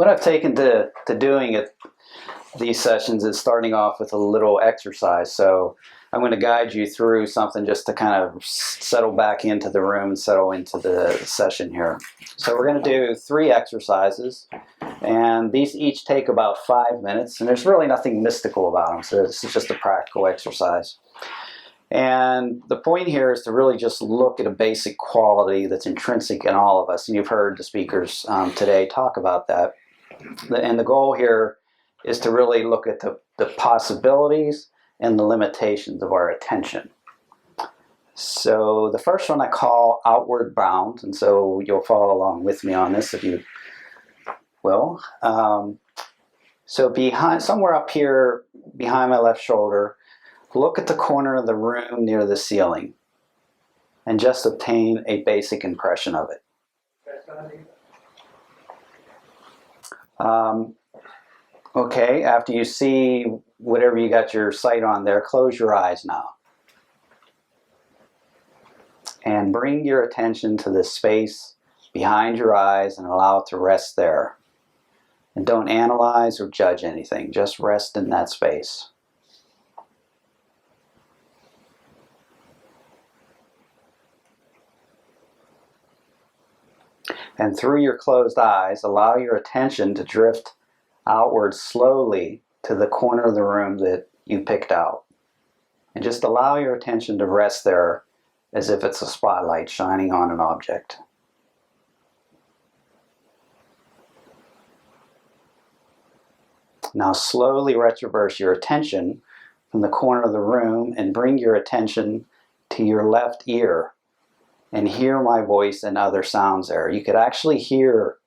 what I've taken to doing these sessions is starting off with a little exercise. So I'm going to guide you through something just to kind of settle back into the room and settle into the session here. So we're going to do 3 exercises, and these each take about 5 minutes, and there's really nothing mystical about them. So this is just a practical exercise. And the point here is to really just look at a basic quality that's intrinsic in all of us. And you've heard the speakers today talk about that. And the goal here is to really look at the possibilities and the limitations of our attention. So the first one I call outward bound, and so you'll follow along with me on this if you will. So behind, somewhere up here behind my left shoulder, look at the corner of the room near the ceiling and just obtain a basic impression of it. Okay, after you see whatever you got your sight on there, close your eyes now. And bring your attention to the space behind your eyes and allow it to rest there. And don't analyze or judge anything, just rest in that space. And through your closed eyes, allow your attention to drift outward slowly to the corner of the room that you picked out. And just allow your attention to rest there as if it's a spotlight shining on an object. Now slowly retroverse your attention from the corner of the room and bring your attention to your left ear and hear my voice and other sounds there. You could actually hear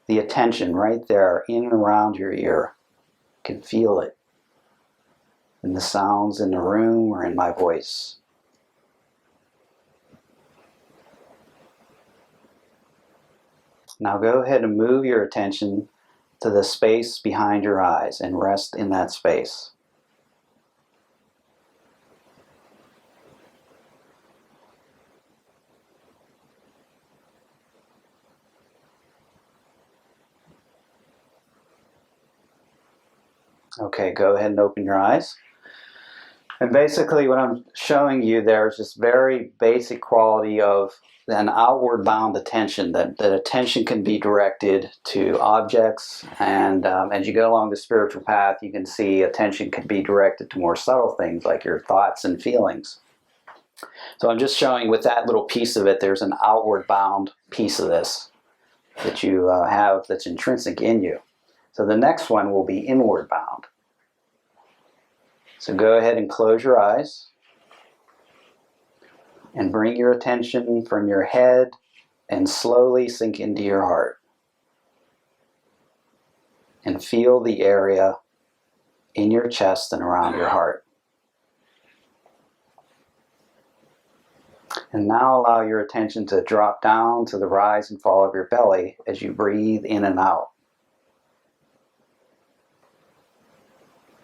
the attention right there in and around your ear. You can feel it in the sounds in the room or in my voice. Now go ahead and move your attention to the space behind your eyes and rest in that space. Okay, go ahead and open your eyes. And basically what I'm showing you there is just very basic quality of an outward bound attention, that attention can be directed to objects, and as you go along the spiritual path you can see attention can be directed to more subtle things like your thoughts and feelings. So I'm just showing with that little piece of it, there's an outward bound piece of this that you have that's intrinsic in you. So the next one will be inward bound. So go ahead and close your eyes and bring your attention from your head and slowly sink into your heart. And feel the area in your chest and around your heart. And now allow your attention to drop down to the rise and fall of your belly as you breathe in and out.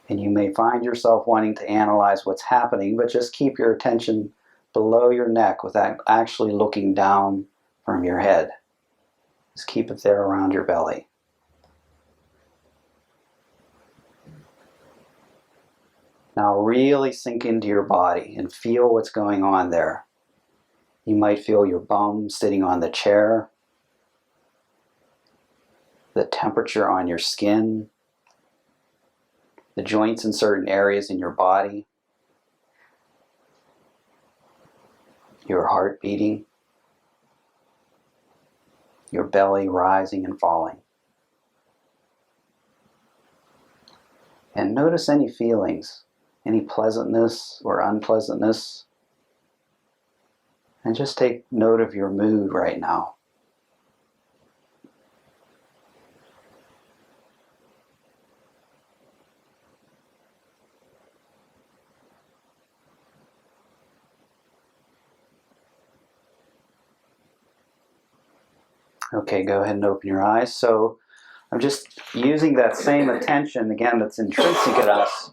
And you may find yourself wanting to analyze what's happening, but just keep your attention below your neck without actually looking down from your head. Just keep it there around your belly. Now really sink into your body and feel what's going on there. You might feel your bum sitting on the chair, the temperature on your skin, the joints in certain areas in your body, your heart beating, your belly rising and falling. And notice any feelings, any pleasantness or unpleasantness, and just take note of your mood right now. Okay, go ahead and open your eyes. So I'm just using that same attention, again, that's intrinsic in us.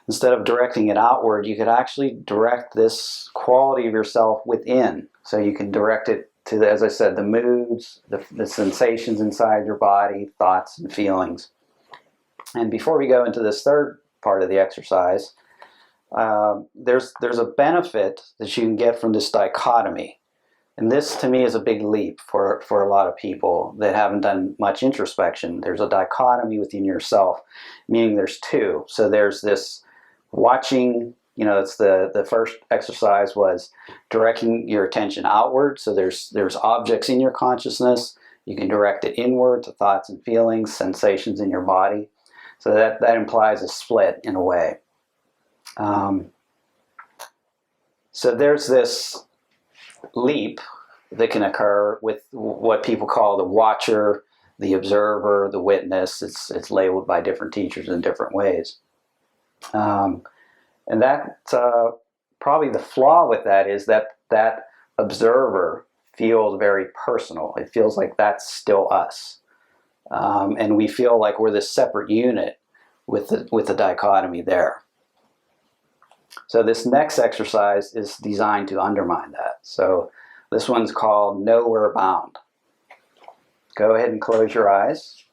Instead of directing it outward, you could actually direct this quality of yourself within. So you can direct it to the, as I said, the moods, the sensations inside your body, thoughts and feelings. And before we go into this third part of the exercise, there's a benefit that you can get from this dichotomy. And this, to me, is a big leap for a lot of people that haven't done much introspection. There's a dichotomy within yourself, meaning there's two. So there's this watching, it's the first exercise was directing your attention outward. So there's objects in your consciousness. You can direct it inward to thoughts and feelings, sensations in your body. So that implies a split in a way. So there's this leap that can occur with what people call the watcher, the observer, the witness. It's labeled by different teachers in different ways. And that probably the flaw with that is that observer feels very personal. It feels like that's still us. And we feel like we're this separate unit with the dichotomy there. So this next exercise is designed to undermine that. So this one's called Nowhere Bound. Go ahead and close your eyes.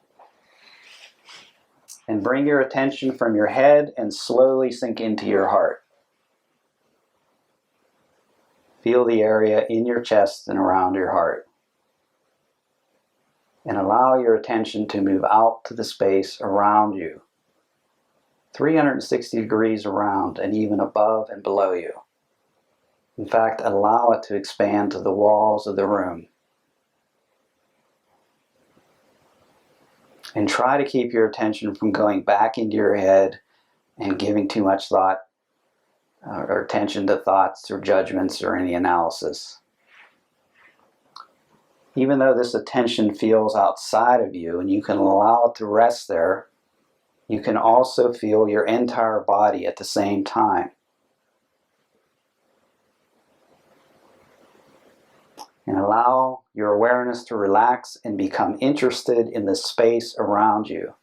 And bring your attention from your head and slowly sink into your heart. Feel the area in your chest and around your heart. And allow your attention to move out to the space around you. 360 degrees around and even above and below you. In fact, allow it to expand to the walls of the room. And try to keep your attention from going back into your head and giving too much thought or attention to thoughts or judgments or any analysis. Even though this attention feels outside of you and you can allow it to rest there, you can also feel your entire body at the same time. And allow your awareness to relax and become interested in the space around you.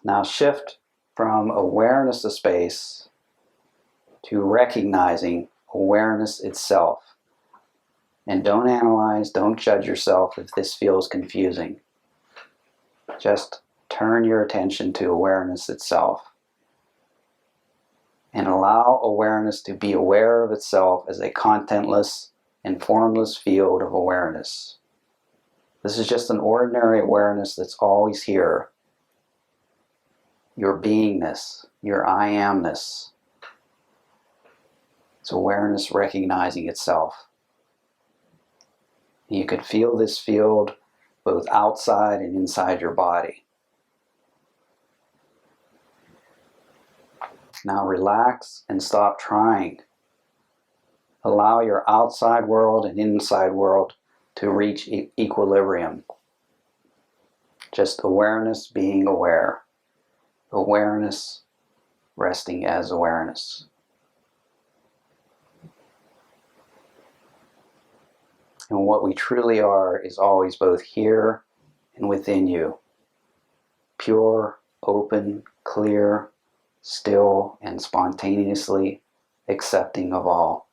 Now shift from awareness of space to recognizing awareness itself. And don't analyze, don't judge yourself if this feels confusing. Just turn your attention to awareness itself. And allow awareness to be aware of itself as a contentless and formless field of awareness. This is just an ordinary awareness that's always here. Your beingness, your I amness. It's awareness recognizing itself. You can feel this field both outside and inside your body. Now relax and stop trying. Allow your outside world and inside world to reach equilibrium. Just awareness being aware. Awareness resting as awareness. And what we truly are is always both here and within you. Pure, open, clear, still, and spontaneously accepting of all.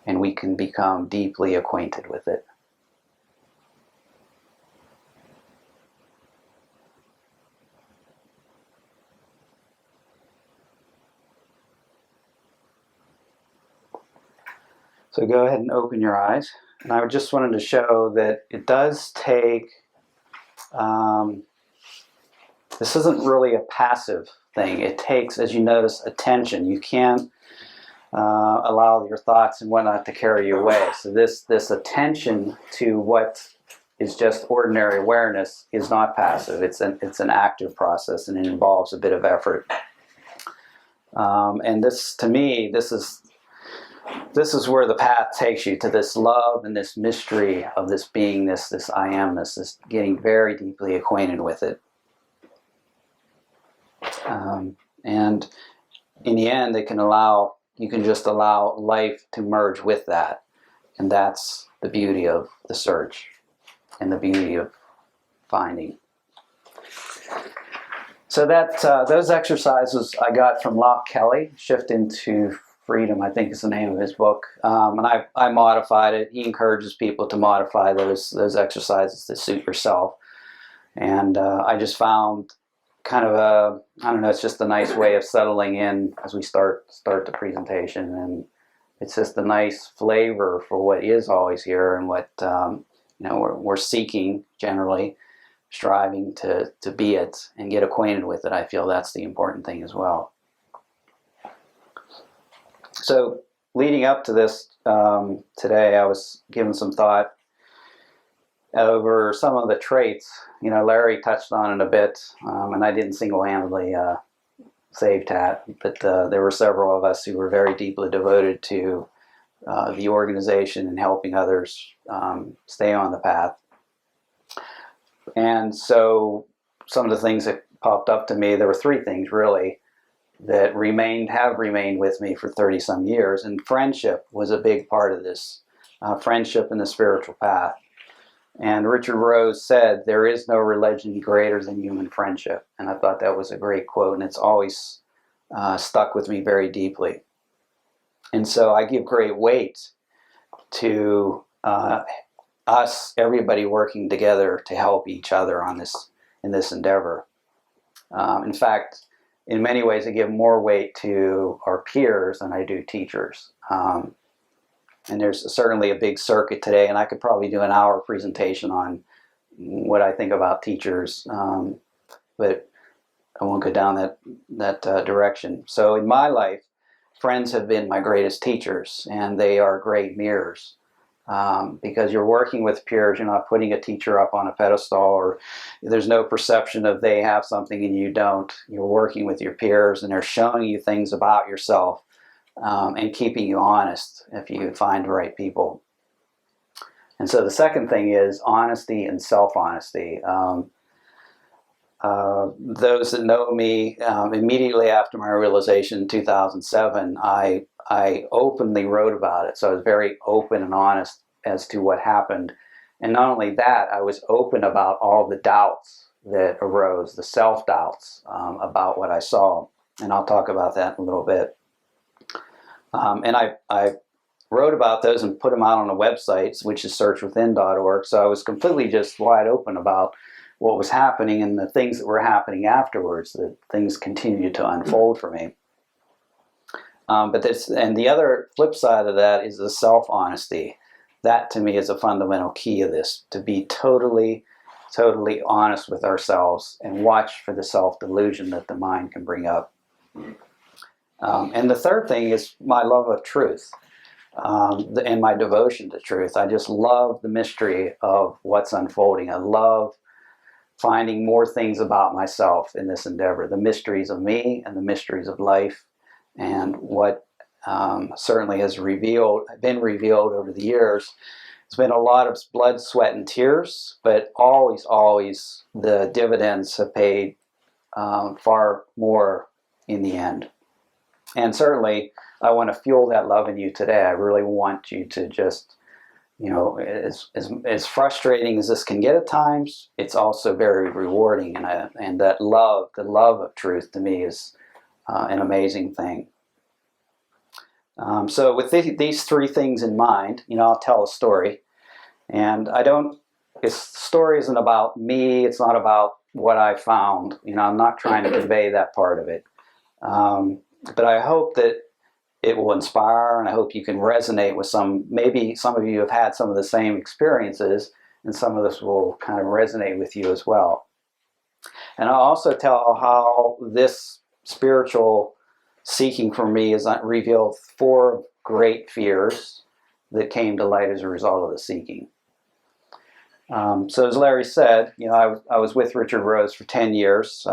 And we can become deeply acquainted with it. So go ahead and open your eyes. And I just wanted to show that it does take, this isn't really a passive thing. It takes, as you notice, attention. You can't allow your thoughts and whatnot to carry you away. So this attention to what is just ordinary awareness is not passive. It's an active process, and it involves a bit of effort. And this, to me, this is where the path takes you, to this love and this mystery of this beingness, this I amness, this getting very deeply acquainted with it. And in the end, you can just allow life to merge with that. And that's the beauty of the search and the beauty of finding. So that those exercises I got from Locke Kelly, shift into Freedom, I think is the name of his book. And I modified it. He encourages people to modify those exercises to suit yourself. And I just found kind of I don't know, it's just a nice way of settling in as we start the presentation. And it's just a nice flavor for what is always here and what we're seeking, generally striving to be it and get acquainted with it. I feel that's the important thing as well. So leading up to this today, I was giving some thought over some of the traits. Larry touched on it a bit, and I didn't single-handedly save Tat, but there were several of us who were very deeply devoted to the organization and helping others stay on the path. And so some of the things that popped up to me, there were three things really that have remained with me for 30-some years, and friendship was a big part of this, friendship in the spiritual path. And Richard Rose said, "There is no religion greater than human friendship." And I thought that was a great quote, and it's always stuck with me very deeply. And so I give great weight to everybody working together to help each other in this endeavor. In fact, in many ways, I give more weight to our peers than I do teachers. And there's certainly a big circuit today, and I could probably do an hour presentation on what I think about teachers, but I won't go down that direction. So in my life, friends have been my greatest teachers, and they are great mirrors. Because you're working with peers, you're not putting a teacher up on a pedestal, or there's no perception of they have something and you don't. You're working with your peers, and they're showing you things about yourself and keeping you honest if you find the right people. And so the second thing is honesty and self-honesty. Those that know me, immediately after my realization in 2007, I openly wrote about it. So I was very open and honest as to what happened. And not only that, I was open about all the doubts that arose, the self-doubts about what I saw. And I'll talk about that in a little bit. And I wrote about those and put them out on a website, which is searchwithin.org. So I was completely just wide open about what was happening and the things that were happening afterwards, that things continued to unfold for me. And the other flip side of that is the self-honesty. That to me is a fundamental key of this, to be totally, totally honest with ourselves and watch for the self-delusion that the mind can bring up. And the third thing is my love of truth and my devotion to truth. I just love the mystery of what's unfolding. I love finding more things about myself in this endeavor, the mysteries of me and the mysteries of life, and what certainly has been revealed over the years. It's been a lot of blood, sweat, and tears, but always, always the dividends have paid far more in the end. And certainly, I want to fuel that love in you today. I really want you to just, as frustrating as this can get at times, it's also very rewarding. And that love, the love of truth, to me is an amazing thing. So with these three things in mind, I'll tell a story. And this story isn't about me. It's not about what I found. I'm not trying to convey that part of it. But I hope that it will inspire, and I hope you can resonate with maybe some of you have had some of the same experiences, and some of this will kind of resonate with you as well. And I'll also tell how this spiritual seeking for me has revealed 4 great fears that came to light as a result of the seeking. So as Larry said, I was with Richard Rose for 10 years.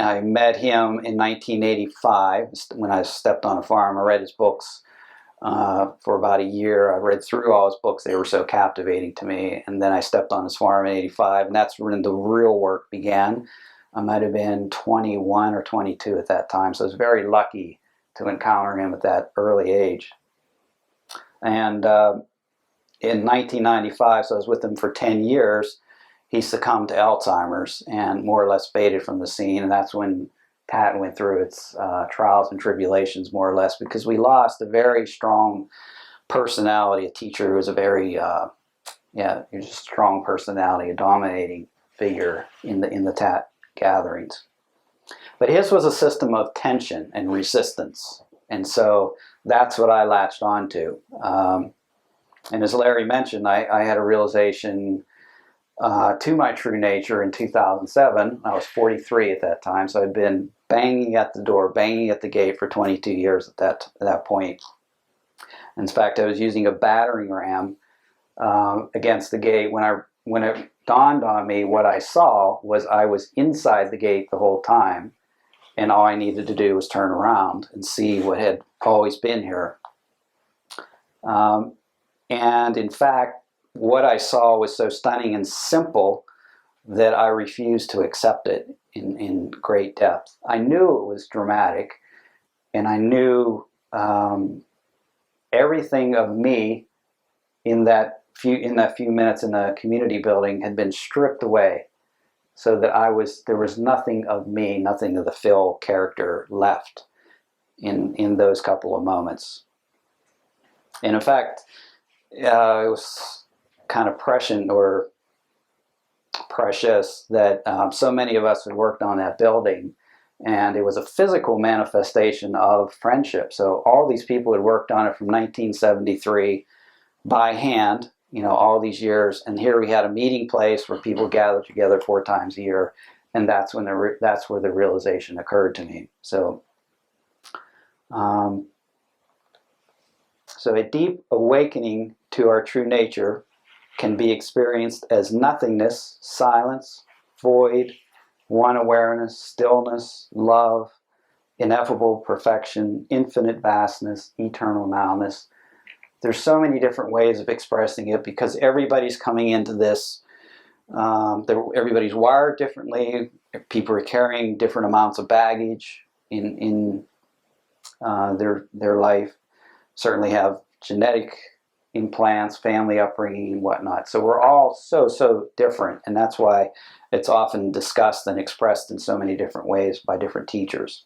I met him in 1985 when I stepped on a farm. I read his books for about a year. I read through all his books. They were so captivating to me. And then I stepped on his farm in 85, and that's when the real work began. I might have been 21 or 22 at that time, so I was very lucky to encounter him at that early age. And in 1995, so I was with him for 10 years, he succumbed to Alzheimer's and more or less faded from the scene, and that's when Tat went through its trials and tribulations, more or less, because we lost a very strong personality, a teacher who was a very just strong personality, a dominating figure in the Tat gatherings. But his was a system of tension and resistance, and so that's what I latched onto. And as Larry mentioned, I had a realization to my true nature in 2007. I was 43 at that time, so I'd been banging at the door, banging at the gate for 22 years at that point. In fact, I was using a battering ram against the gate. When it dawned on me, what I saw was I was inside the gate the whole time, and all I needed to do was turn around and see what had always been here. And in fact, what I saw was so stunning and simple that I refused to accept it in great depth. I knew it was dramatic, and I knew everything of me in that few minutes in the community building had been stripped away, so that there was nothing of me, nothing of the Phil character left in those couple of moments. And in fact, it was kind of prescient or precious that so many of us had worked on that building, and it was a physical manifestation of friendship. So all these people had worked on it from 1973 by hand, all these years, and here we had a meeting place where people gathered together 4 times a year, and that's where the realization occurred to me. So a deep awakening to our true nature can be experienced as nothingness, silence, void, one awareness, stillness, love, ineffable perfection, infinite vastness, eternal nowness. There's so many different ways of expressing it because everybody's coming into this. Everybody's wired differently. People are carrying different amounts of baggage in their life. Certainly have genetic implants, family upbringing, and whatnot. So we're all so different, and that's why it's often discussed and expressed in so many different ways by different teachers.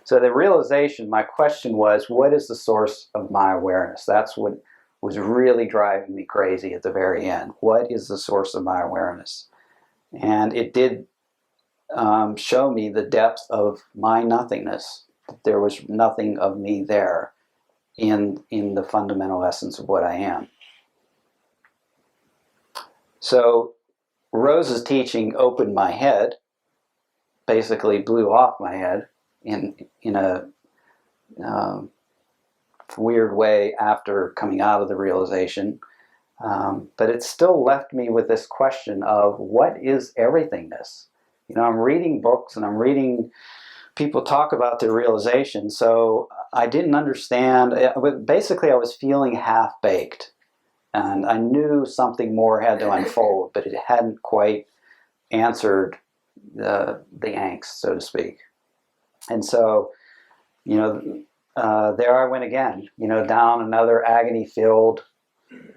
So the realization, my question was, what is the source of my awareness? That's what was really driving me crazy at the very end. What is the source of my awareness? And it did show me the depth of my nothingness. There was nothing of me there in the fundamental essence of what I am. So Rose's teaching opened my head, basically blew off my head in a weird way after coming out of the realization. But it still left me with this question of what is everythingness? I'm reading books and I'm reading people talk about their realization, so I didn't understand. Basically, I was feeling half-baked, and I knew something more had to unfold, but it hadn't quite answered the angst, so to speak. And so, there I went again, down another agony-filled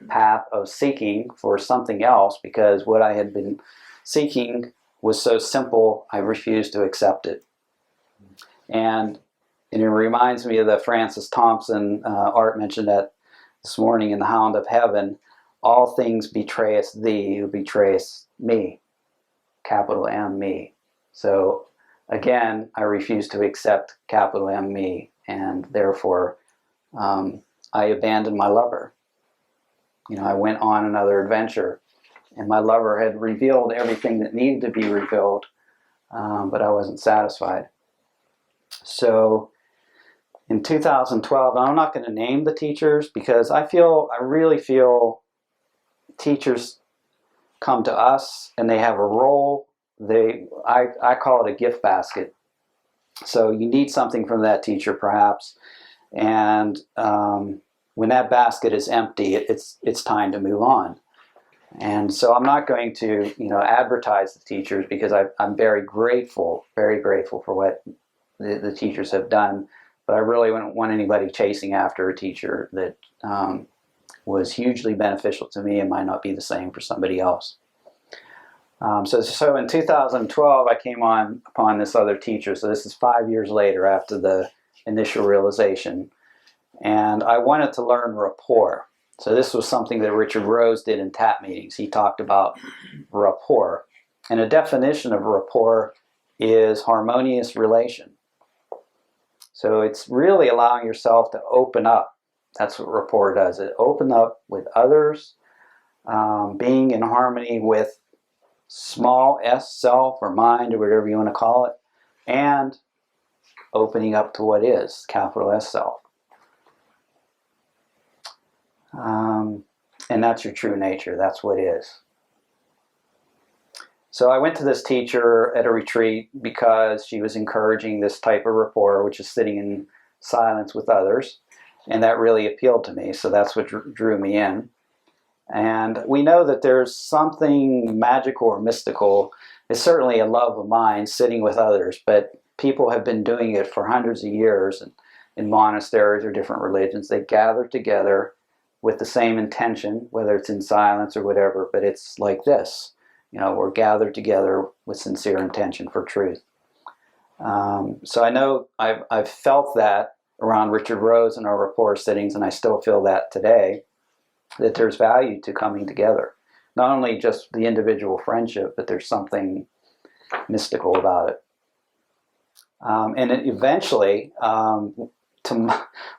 path of seeking for something else, because what I had been seeking was so simple, I refused to accept it. And it reminds me of the Francis Thompson, Art mentioned that this morning in The Hound of Heaven, all things betrayest thee, who betrayest me, capital M, me. So again, I refuse to accept capital M, me, and therefore I abandoned my lover. I went on another adventure, and my lover had revealed everything that needed to be revealed, but I wasn't satisfied. So in 2012, and I'm not going to name the teachers because I really feel teachers come to us and they have a role. I call it a gift basket. So you need something from that teacher perhaps, and when that basket is empty, it's time to move on. And so I'm not going to advertise the teachers because I'm very grateful for what the teachers have done, but I really wouldn't want anybody chasing after a teacher that was hugely beneficial to me and might not be the same for somebody else. So in 2012, I came upon this other teacher. So this is 5 years later after the initial realization. And I wanted to learn rapport. So this was something that Richard Rose did in TAP meetings. He talked about rapport. And a definition of rapport is harmonious relation. So it's really allowing yourself to open up. That's what rapport does. It opens up with others, being in harmony with small s self or mind or whatever you want to call it, and opening up to what is, capital S self. And that's your true nature. That's what is. So I went to this teacher at a retreat because she was encouraging this type of rapport, which is sitting in silence with others. And that really appealed to me. So that's what drew me in. And we know that there's something magical or mystical. It's certainly a love of mind, sitting with others. But people have been doing it for hundreds of years in monasteries or different religions. They gather together with the same intention, whether it's in silence or whatever, but it's like this. You know, we're gathered together with sincere intention for truth. So I know I've felt that around Richard Rose and our rapport sittings, and I still feel that today, that there's value to coming together. Not only just the individual friendship, but there's something mystical about it. And it eventually,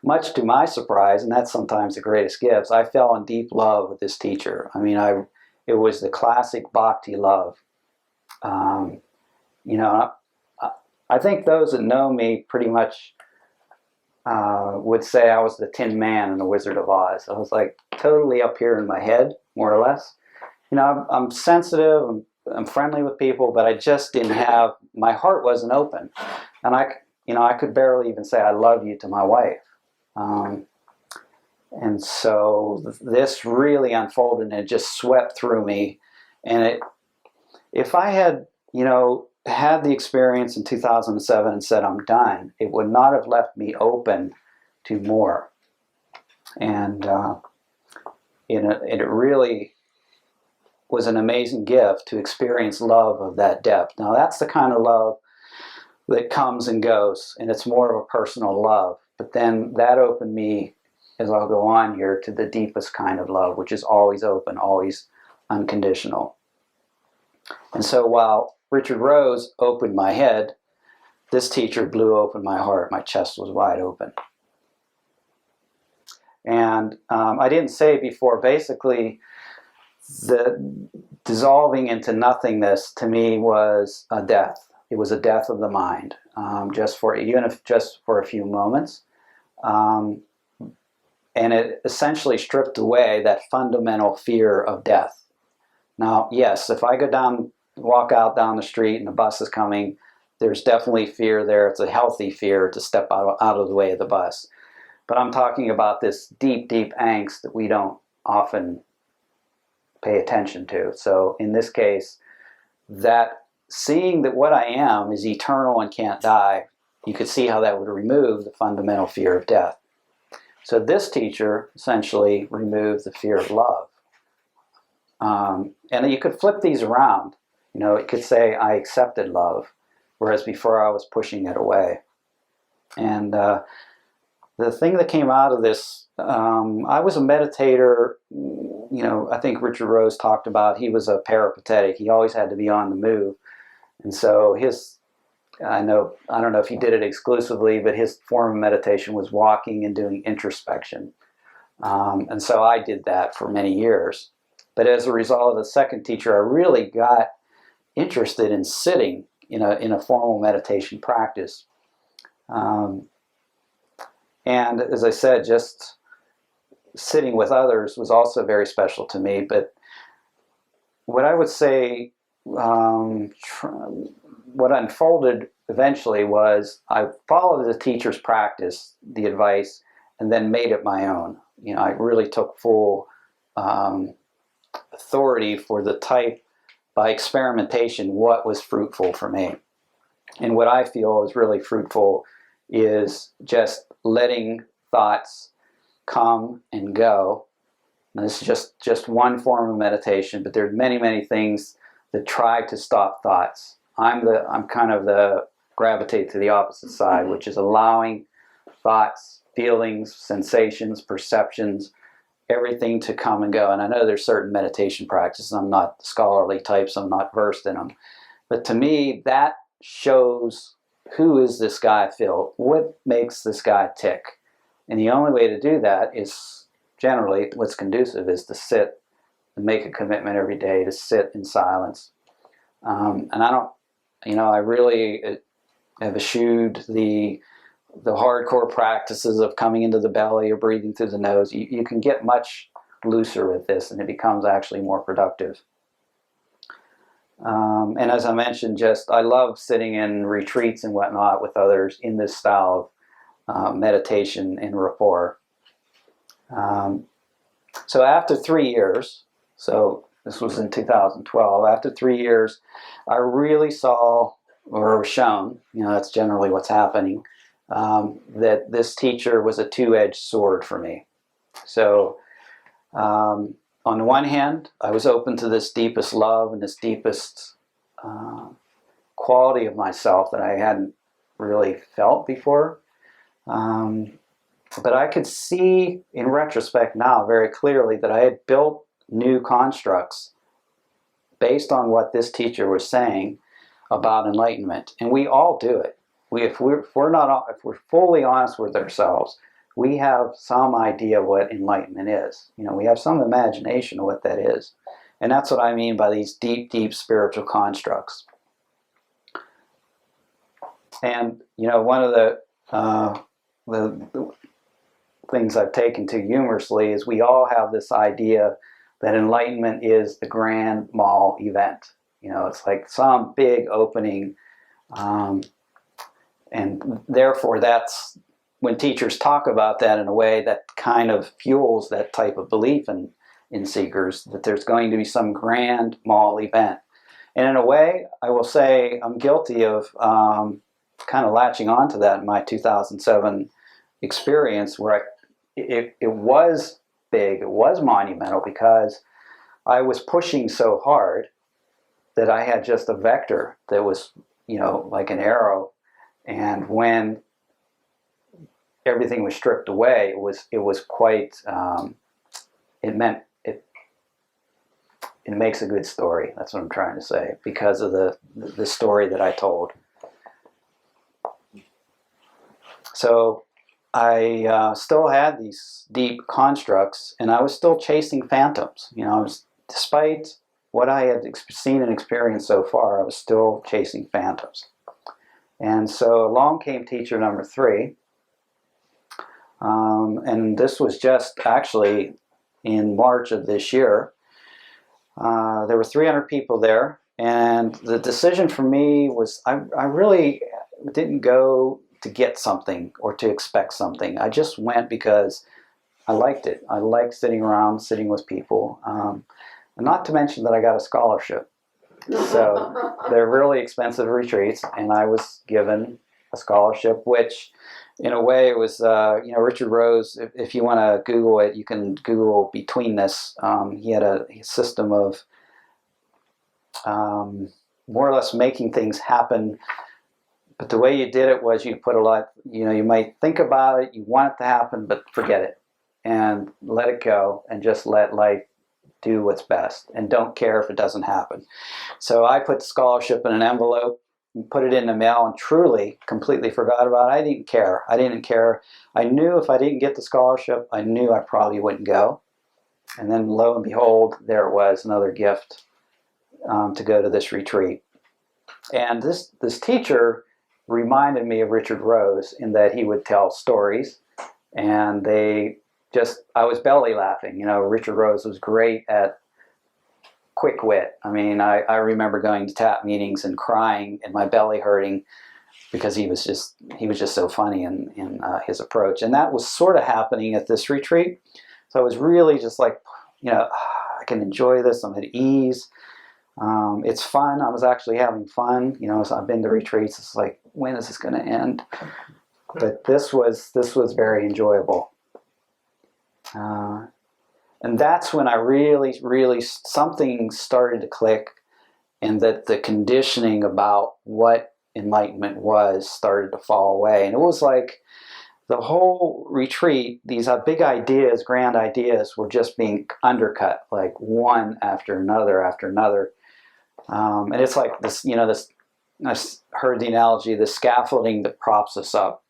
much to my surprise, and that's sometimes the greatest gifts, I fell in deep love with this teacher. I mean, it was the classic bhakti love. You know, I think those that know me pretty much would say I was the Tin Man in The Wizard of Oz. I was like totally up here in my head, more or less. You know, I'm sensitive, I'm friendly with people, but I just didn't have, my heart wasn't open. And I could barely even say I love you to my wife. And so this really unfolded and it just swept through me. And if I had, had the experience in 2007 and said I'm done, it would not have left me open to more. And it really was an amazing gift to experience love of that depth. Now that's the kind of love that comes and goes, and it's more of a personal love. But then that opened me, as I'll go on here, to the deepest kind of love, which is always open, always unconditional. And so while Richard Rose opened my head, this teacher blew open my heart. My chest was wide open. And I didn't say before, basically, the dissolving into nothingness to me was a death. It was a death of the mind, just for a few moments. And it essentially stripped away that fundamental fear of death. Now, yes, if I walk out down the street and a bus is coming, there's definitely fear there. It's a healthy fear to step out of the way of the bus. But I'm talking about this deep, deep angst that we don't often pay attention to. So in this case, that seeing that what I am is eternal and can't die, you could see how that would remove the fundamental fear of death. So this teacher essentially removed the fear of love. And you could flip these around. It could say, I accepted love, whereas before I was pushing it away. And the thing that came out of this, I was a meditator. I think Richard Rose talked about, he was a peripatetic. He always had to be on the move. And so I don't know if he did it exclusively, but his form of meditation was walking and doing introspection. And so I did that for many years. But as a result of the second teacher, I really got interested in sitting in a formal meditation practice. And as I said, just sitting with others was also very special to me. But what I would say, what unfolded eventually was I followed the teacher's practice, the advice, and then made it my own. I really took full authority for the type, by experimentation, what was fruitful for me. And what I feel is really fruitful is just letting thoughts come and go. And this is just one form of meditation, but there are many, many things that try to stop thoughts. I'm kind of the gravitate to the opposite side, which is allowing thoughts, feelings, sensations, perceptions, everything to come and go. And I know there's certain meditation practices. I'm not scholarly type, so I'm not versed in them. But to me, that shows who is this guy, Phil? What makes this guy tick? And the only way to do that is generally what's conducive is to sit and make a commitment every day to sit in silence. And I don't, I really have eschewed the hardcore practices of coming into the belly or breathing through the nose. You can get much looser with this, and it becomes actually more productive. And as I mentioned, I love sitting in retreats and whatnot with others in this style of meditation and rapport. So after 3 years, so this was in 2012, after 3 years, I really saw, or was shown, that's generally what's happening, that this teacher was a two-edged sword for me. So on the one hand, I was open to this deepest love and this deepest quality of myself that I hadn't really felt before. But I could see in retrospect now very clearly that I had built new constructs based on what this teacher was saying about enlightenment. And we all do it. If we're fully honest with ourselves, we have some idea of what enlightenment is. We have some imagination of what that is. And that's what I mean by these deep, deep spiritual constructs. And, one of the things I've taken to humorously is we all have this idea that enlightenment is the grand mall event. It's like some big opening, and therefore that's when teachers talk about that in a way that kind of fuels that type of belief in seekers, that there's going to be some grand mall event. And in a way, I will say I'm guilty of kind of latching onto that in my 2007 experience, where it was big, it was monumental, because I was pushing so hard that I had just a vector that was, like an arrow. And when everything was stripped away, it was quite, it makes a good story. That's what I'm trying to say, because of the story that I told. So I still had these deep constructs, and I was still chasing phantoms. Despite what I had seen and experienced so far, I was still chasing phantoms. And so along came teacher number 3. And this was just actually in March of this year. There were 300 people there. And the decision for me was I really didn't go to get something or to expect something. I just went because I liked it. I liked sitting around, sitting with people. And not to mention that I got a scholarship. So they're really expensive retreats, and I was given a scholarship, which in a way was, Richard Rose, if you want to Google it, you can Google Between This. He had a system of more or less making things happen. But the way you did it was you put a lot, you might think about it, you want it to happen, but forget it and let it go and just let life do what's best and don't care if it doesn't happen. So I put the scholarship in an envelope, put it in the mail, and truly completely forgot about it. I didn't care. I knew if I didn't get the scholarship, I knew I probably wouldn't go. And then lo and behold, there it was, another gift to go to this retreat. And this teacher reminded me of Richard Rose in that he would tell stories, and I was belly laughing. Richard Rose was great at quick wit. I mean, I remember going to TAP meetings and crying and my belly hurting because he was just so funny in his approach. And that was sort of happening at this retreat. So I was really just like, I can enjoy this. I'm at ease. It's fun. I was actually having fun. So I've been to retreats. It's like, when is this going to end? But this was very enjoyable. And that's when I really, really, something started to click. and that the conditioning about what enlightenment was started to fall away. And it was like the whole retreat, these big ideas, grand ideas, were just being undercut, like one after another after another. And it's like this, this, I heard the analogy, the scaffolding that props up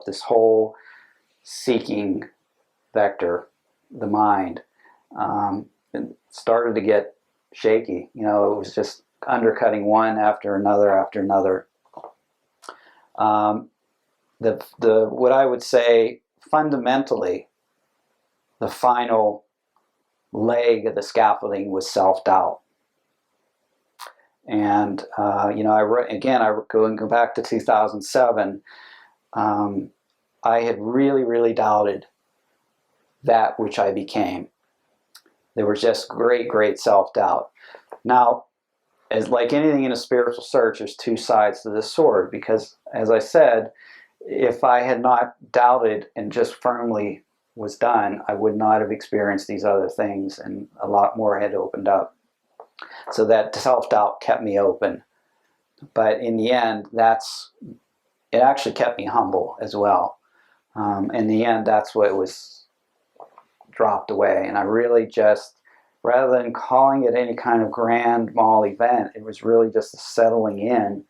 this whole seeking vector, the mind. It started to get shaky. It was just undercutting one after another after another. What I would say fundamentally, the final leg of the scaffolding was self-doubt. And go back to 2007. I had really, really doubted that which I became. There was just great, great self-doubt. Now, as like anything in a spiritual search, there's two sides to this sword, because, as I said, if I had not doubted and just firmly was done, I would not have experienced these other things, and a lot more had opened up. So that self-doubt kept me open. But in the end, it actually kept me humble as well. In the end, that's what was dropped away. And I really just, rather than calling it any kind of grand mal event, it was really just a settling in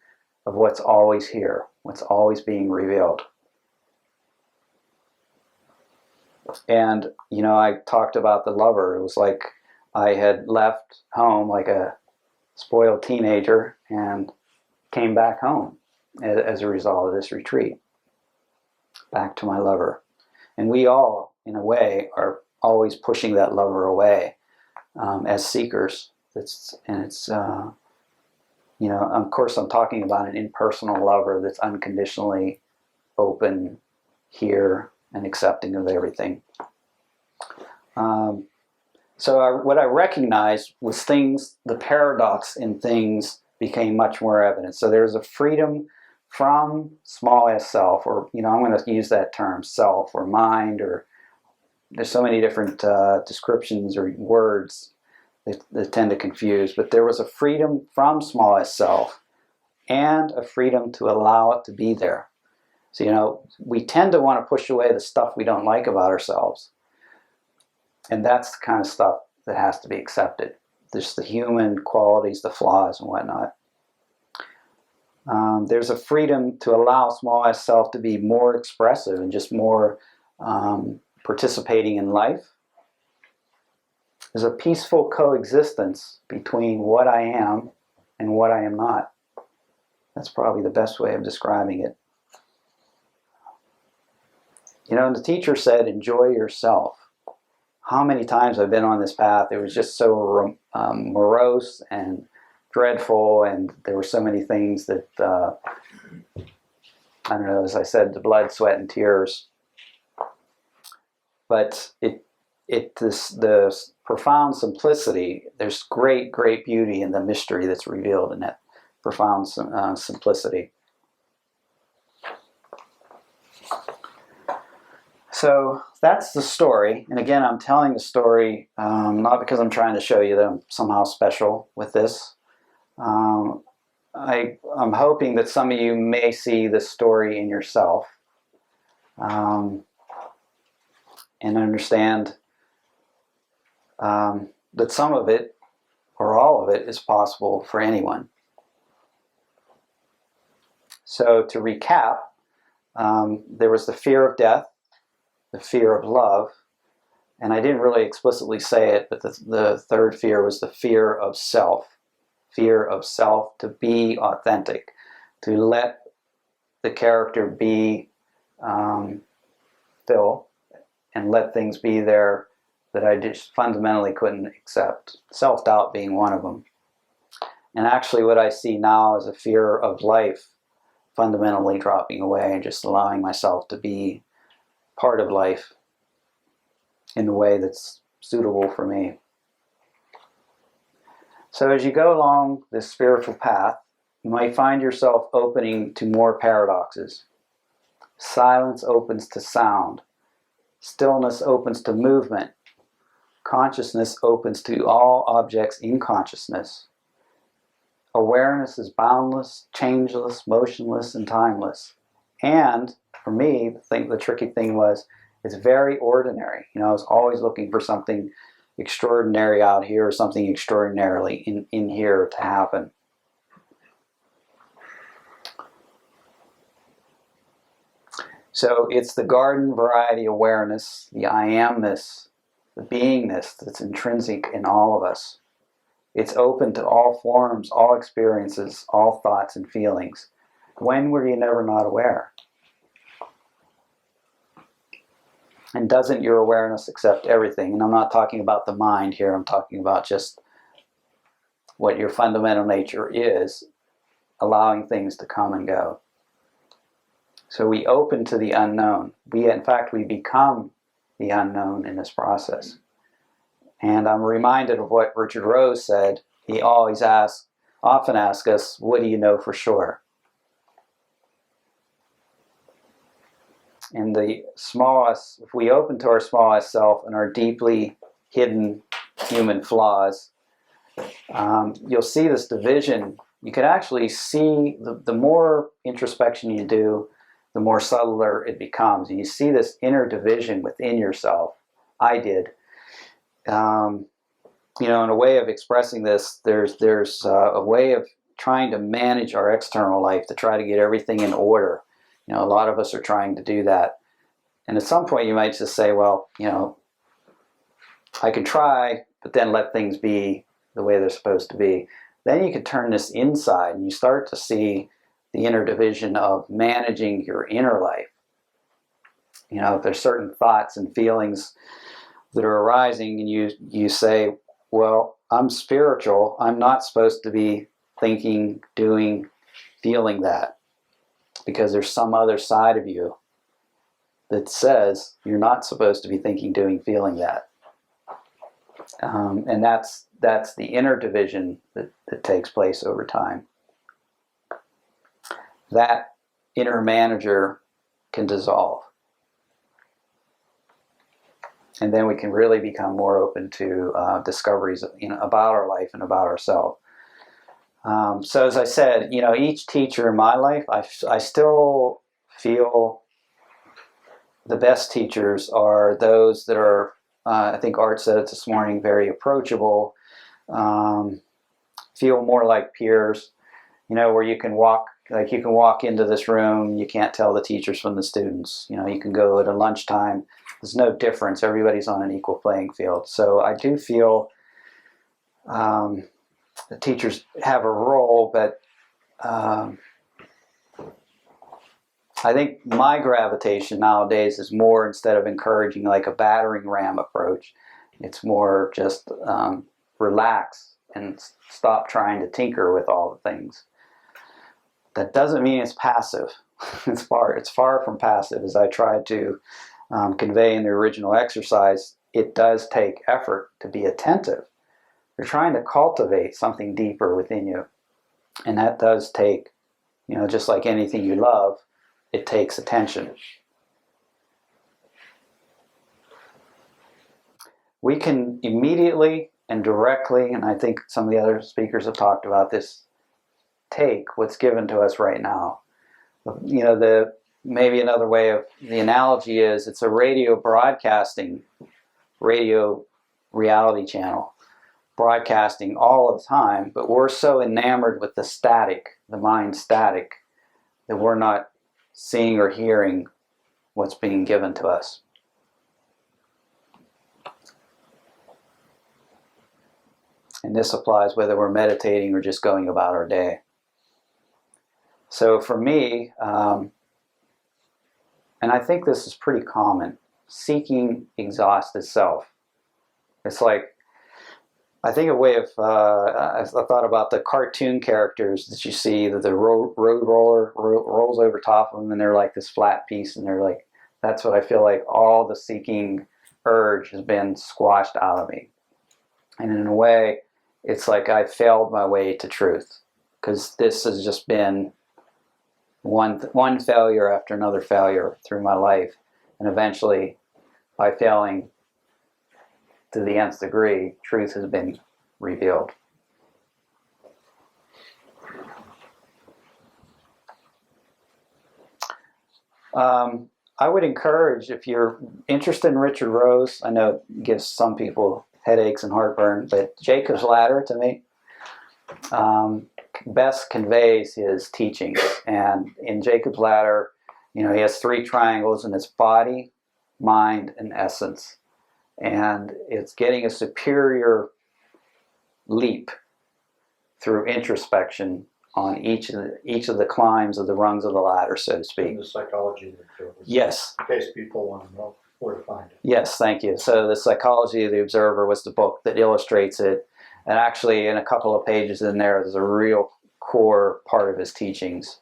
of what's always here, what's always being revealed. And, I talked about the lover. It was like I had left home like a spoiled teenager and came back home as a result of this retreat, back to my lover. And we all, in a way, are always pushing that lover away as seekers. Of course, I'm talking about an impersonal lover that's unconditionally open here and accepting of everything. What I recognized was the paradox in things became much more evident. So there's a freedom from small s self, or, I'm going to use that term, self or mind, or there's so many different descriptions or words that tend to confuse, but there was a freedom from small s self and a freedom to allow it to be there. So, we tend to want to push away the stuff we don't like about ourselves. And that's the kind of stuff that has to be accepted. There's the human qualities, the flaws and whatnot. There's a freedom to allow small s self to be more expressive and just more participating in life. There's a peaceful coexistence between what I am and what I am not. That's probably the best way of describing it. And the teacher said, enjoy yourself. How many times I've been on this path, it was just so morose and dreadful, and there were so many things that, as I said, the blood, sweat, and tears. But the profound simplicity, there's great, great beauty in the mystery that's revealed in that profound simplicity. So that's the story. And again, I'm telling the story not because I'm trying to show you that I'm somehow special with this. I'm hoping that some of you may see this story in yourself and understand that some of it, or all of it, is possible for anyone. So to recap, there was the fear of death, the fear of love, and I didn't really explicitly say it, but the third fear was the fear of self to be authentic, to let the character be Phil, and let things be there that I just fundamentally couldn't accept, self-doubt being one of them. And actually what I see now is a fear of life fundamentally dropping away and just allowing myself to be part of life in the way that's suitable for me. So as you go along this spiritual path, you might find yourself opening to more paradoxes. Silence opens to sound. Stillness opens to movement. Consciousness opens to all objects in consciousness. awareness is boundless, changeless, motionless, and timeless. And for me, the tricky thing was, it's very ordinary. I was always looking for something extraordinary out here, or something extraordinarily in here to happen. So it's the garden variety awareness, the I amness, the beingness that's intrinsic in all of us. It's open to all forms, all experiences, all thoughts and feelings. When were you never not aware? And doesn't your awareness accept everything? And I'm not talking about the mind here, I'm talking about just what your fundamental nature is, allowing things to come and go. So we open to the unknown. In fact, we become the unknown in this process. And I'm reminded of what Richard Rose said. He often asks us, what do you know for sure? In the smallest, if we open to our smallest self and our deeply hidden human flaws, you'll see this division. You can actually see the more introspection you do, the more subtler it becomes. And you see this inner division within yourself. I did. In a way of expressing this, there's a way of trying to manage our external life, to try to get everything in order. A lot of us are trying to do that. And at some point you might just say, well, I can try, but then let things be the way they're supposed to be. Then you can turn this inside and you start to see the inner division of managing your inner life. If there's certain thoughts and feelings that are arising and you say, well, I'm spiritual, I'm not supposed to be thinking, doing, feeling that, because there's some other side of you that says you're not supposed to be thinking, doing, feeling that. And that's the inner division that takes place over time. That inner manager can dissolve. And then we can really become more open to discoveries about our life and about ourselves. So as I said, each teacher in my life, I still feel the best teachers are those that are, I think Art said it this morning, very approachable, feel more like peers, where you can walk into this room, you can't tell the teachers from the students. You can go at a lunchtime, there's no difference, everybody's on an equal playing field. So I do feel the teachers have a role, but I think my gravitation nowadays is more, instead of encouraging like a battering ram approach, it's more just relax and stop trying to tinker with all the things. That doesn't mean it's passive. It's far from passive. As I tried to convey in the original exercise, it does take effort to be attentive. You're trying to cultivate something deeper within you. And that does take, just like anything you love, it takes attention. We can immediately and directly, and I think some of the other speakers have talked about this, take what's given to us right now. Maybe another way of the analogy is, it's a radio reality channel, broadcasting all the time, but we're so enamored with the mind static, that we're not seeing or hearing what's being given to us. And this applies whether we're meditating or just going about our day. So for me, and I think this is pretty common, seeking exhausted self. It's like, I think a way of, I thought about the cartoon characters that you see, that the road roller rolls over top of them, and they're like this flat piece, and they're like, that's what I feel like all the seeking urge has been squashed out of me. And in a way, it's like I failed my way to truth, because this has just been one failure after another failure through my life, and eventually, by failing to the nth degree, truth has been revealed. I would encourage, if you're interested in Richard Rose, I know it gives some people headaches and heartburn, but Jacob's Ladder to me best conveys his teachings. And in Jacob's Ladder, he has 3 triangles, and it's body, mind, and essence. And it's getting a superior leap through introspection on each of the climbs of the rungs of the ladder, so to speak. And the psychology of the observer. Yes. In case people want to know where to find it. Yes, thank you. So the Psychology of the Observer was the book that illustrates it. And actually, in a couple of pages in there, there's a real core part of his teachings.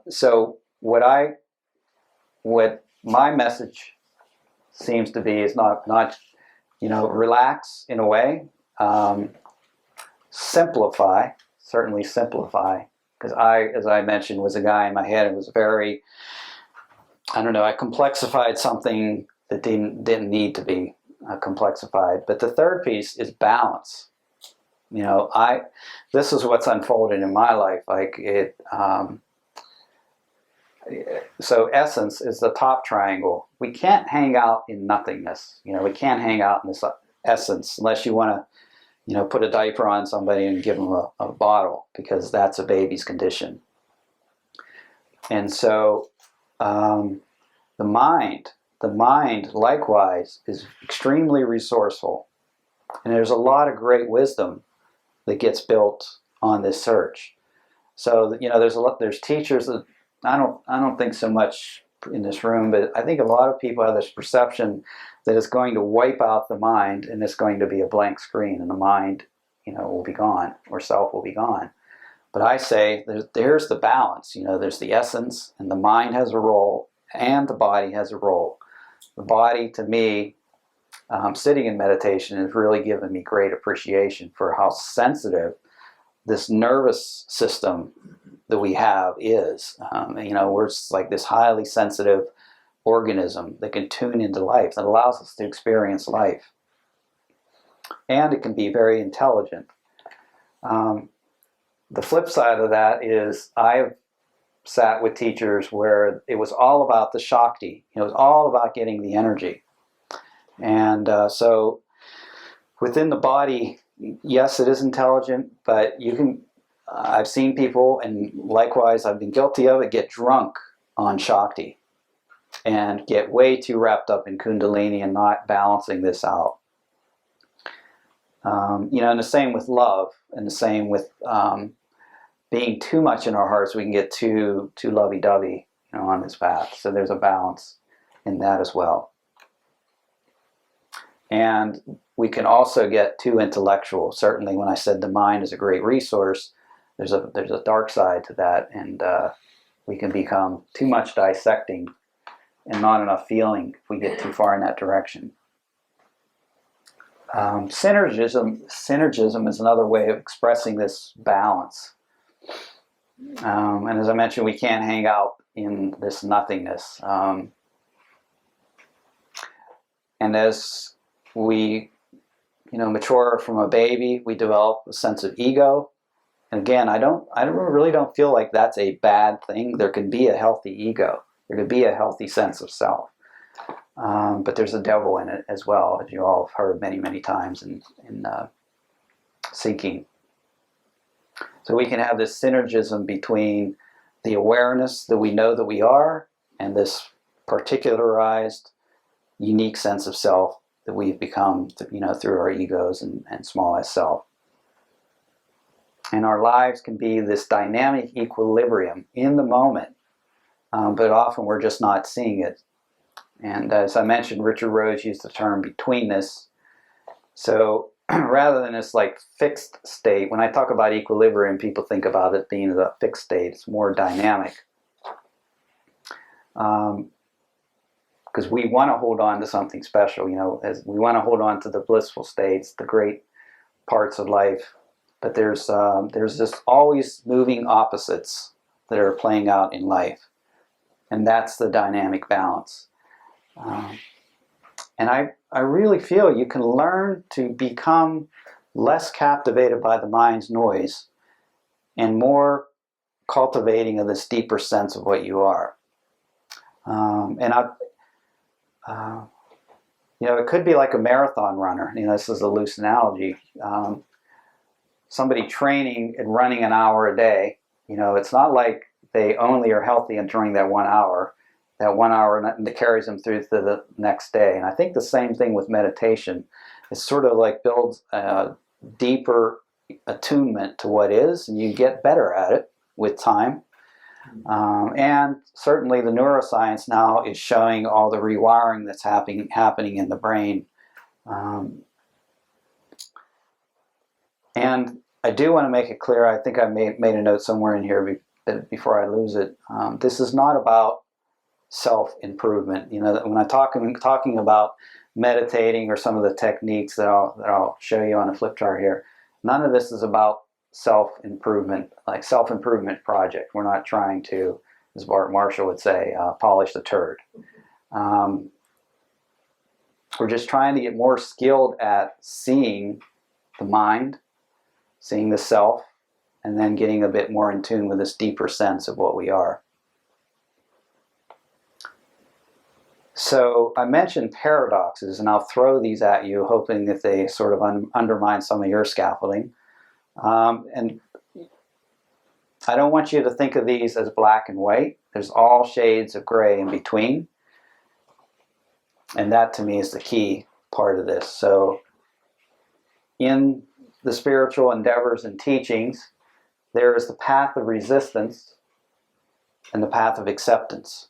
So what my message seems to be is not relax in a way, simplify, certainly simplify, because as I mentioned, was a guy in my head and was very, I complexified something that didn't need to be complexified. But the third piece is balance. This is what's unfolded in my life. So essence is the top triangle. We can't hang out in nothingness. We can't hang out in this essence unless you want to, put a diaper on somebody and give them a bottle, because that's a baby's condition. And so the mind likewise is extremely resourceful. And there's a lot of great wisdom that gets built on this search. So, there's teachers that I don't think so much in this room, but I think a lot of people have this perception that it's going to wipe out the mind and it's going to be a blank screen, and the mind, will be gone, or self will be gone. But I say there's the balance. There's the essence, and the mind has a role, and the body has a role. The body, to me, sitting in meditation, has really given me great appreciation for how sensitive this nervous system that we have is. We're like this highly sensitive organism that can tune into life, that allows us to experience life. And it can be very intelligent. The flip side of that is I've sat with teachers where it was all about the Shakti. It was all about getting the energy. And so within the body, yes, it is intelligent, but I've seen people, and likewise I've been guilty of it, get drunk on Shakti and get way too wrapped up in Kundalini and not balancing this out. And the same with love, and the same with being too much in our hearts. We can get too lovey-dovey, on this path. So there's a balance in that as well. And we can also get too intellectual. Certainly, when I said the mind is a great resource, there's a dark side to that, and we can become too much dissecting and not enough feeling if we get too far in that direction. Synergism is another way of expressing this balance. And as I mentioned, we can't hang out in this nothingness. And as we, mature from a baby, we develop a sense of ego. And again, I really don't feel like that's a bad thing. There can be a healthy ego. There could be a healthy sense of self. But there's a devil in it as well, as you all have heard many, many times in seeking. So we can have this synergism between the awareness that we know that we are, and this particularized, unique sense of self that we've become, through our egos and small s self. And our lives can be this dynamic equilibrium in the moment, but often we're just not seeing it. And as I mentioned, Richard Rose used the term betweenness. So rather than this fixed state, when I talk about equilibrium, people think about it being a fixed state. It's more dynamic. Because we want to hold on to something special, as we want to hold on to the blissful states, the great parts of life. But there's just always moving opposites that are playing out in life. And that's the dynamic balance. And I really feel you can learn to become less captivated by the mind's noise and more cultivating of this deeper sense of what you are. It could be like a marathon runner. This is a loose analogy. Somebody training and running an hour a day, it's not like they only are healthy during that 1 hour. That 1 hour that carries them through to the next day. And I think the same thing with meditation. It sort of like builds a deeper attunement to what is, and you get better at it with time. And certainly the neuroscience now is showing all the rewiring that's happening in the brain. And I do want to make it clear, I think I made a note somewhere in here before I lose it. This is not about self-improvement. When I'm talking about meditating or some of the techniques that I'll show you on a flip chart here, none of this is about self-improvement, like self-improvement project. We're not trying to, as Bart Marshall would say, polish the turd. We're just trying to get more skilled at seeing the mind, seeing the self, and then getting a bit more in tune with this deeper sense of what we are. So I mentioned paradoxes, and I'll throw these at you, hoping that they sort of undermine some of your scaffolding. And I don't want you to think of these as black and white. There's all shades of gray in between. And that to me is the key part of this. So in the spiritual endeavors and teachings, there is the path of resistance and the path of acceptance.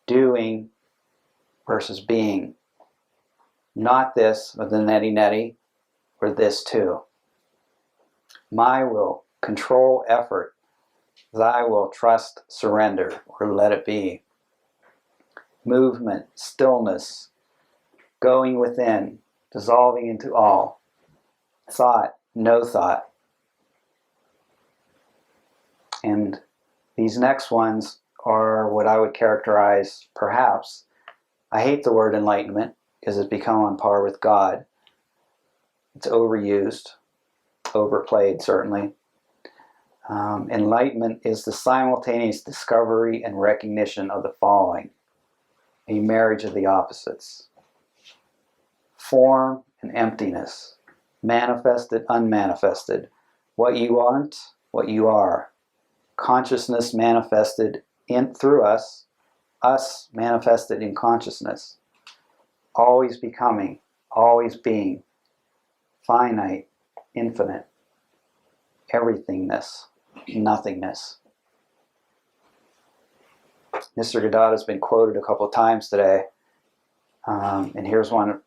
Doing versus being. Not this or the neti-neti, or this too. My will, control effort. Thy will, trust, surrender, or let it be. Movement, stillness, going within, dissolving into all. Thought, no thought. And these next ones are what I would characterize, perhaps, I hate the word enlightenment because it's become on par with God. It's overused, overplayed certainly. Enlightenment is the simultaneous discovery and recognition of the following: a marriage of the opposites. Form and emptiness, manifested, unmanifested, what you aren't, what you are. Consciousness manifested through us manifested in consciousness. Always becoming, always being. Finite, infinite. Everythingness, nothingness. Nisargadatta has been quoted a couple of times today, and here's one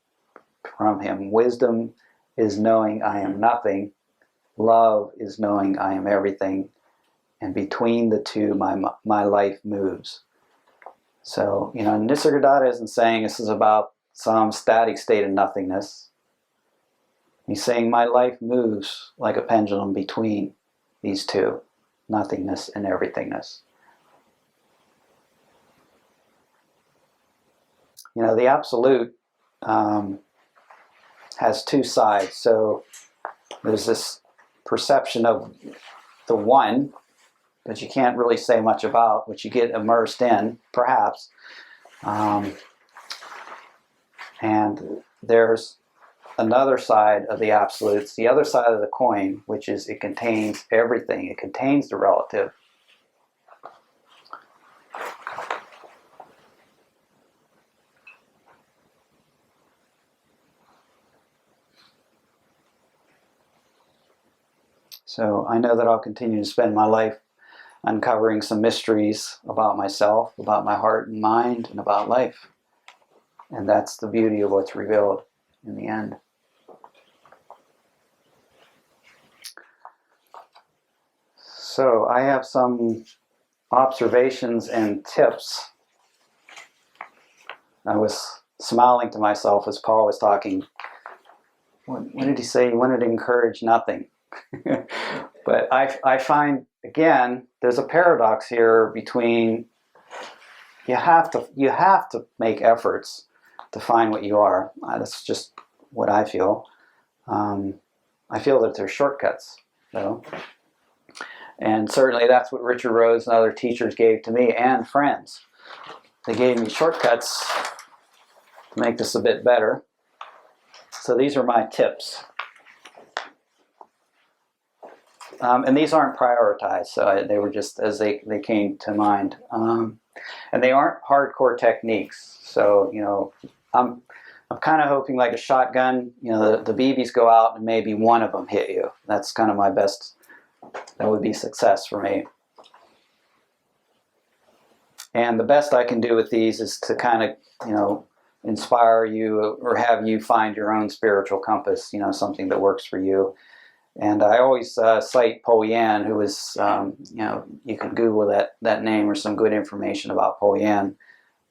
from him. Wisdom is knowing I am nothing. Love is knowing I am everything. And between the two, my life moves. So, Nisargadatta isn't saying this is about some static state of nothingness. He's saying my life moves like a pendulum between these two, nothingness and everythingness. The absolute has two sides. So there's this perception of the one, that you can't really say much about, which you get immersed in, perhaps. And there's another side of the absolutes, the other side of the coin, which is it contains everything. It contains the relative. So I know that I'll continue to spend my life uncovering some mysteries about myself, about my heart and mind, and about life. And that's the beauty of what's revealed in the end. So I have some observations and tips. I was smiling to myself as Paul was talking. What did he say? He wanted to encourage nothing. But I find, again, there's a paradox here between you have to make efforts to find what you are. That's just what I feel. I feel that there's shortcuts, though. And certainly that's what Richard Rose and other teachers gave to me, and friends. They gave me shortcuts to make this a bit better. So these are my tips. And these aren't prioritized, so they were just as they came to mind. And they aren't hardcore techniques. So, you know, I'm kind of hoping like a shotgun, you know, the BBs go out and maybe one of them hit you. That's kind of my best. That would be success for me. And the best I can do with these is to kind of, you know, inspire you or have you find your own spiritual compass, you know, something that works for you. And I always cite Po Yan, who is, you know, you can Google that name or some good information about Po Yan